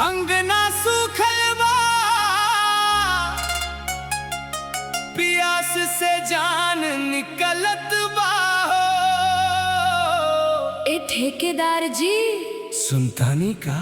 अंगना सूखल बा, पियास से जान निकलत बा हो। ए ठेकेदार जी सुनतानी का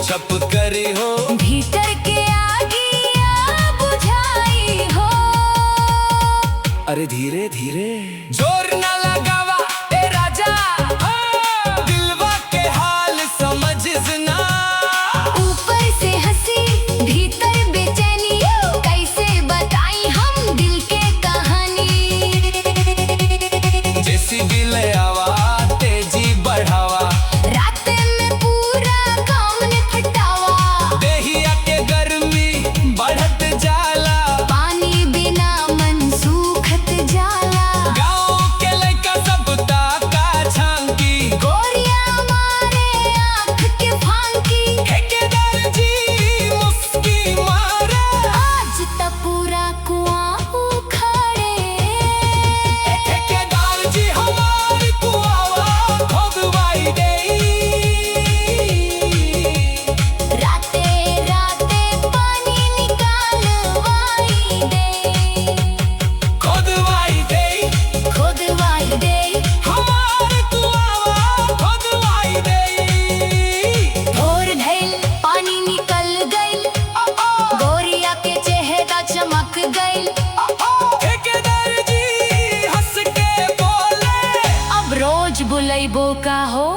छप करी हो भीतर के आगिया बुझाई हो। अरे धीरे धीरे जोर न लगावा ए राजा, दिलवा के हाल समझना। ऊपर से हंसी भीतर बेचैनी, कैसे बताई हम दिल के कहानी। जैसी दिल आवा तेजी बढ़ावा, ठेकेदार जी हंस के बोले, अब रोज बुलाइबो का हो।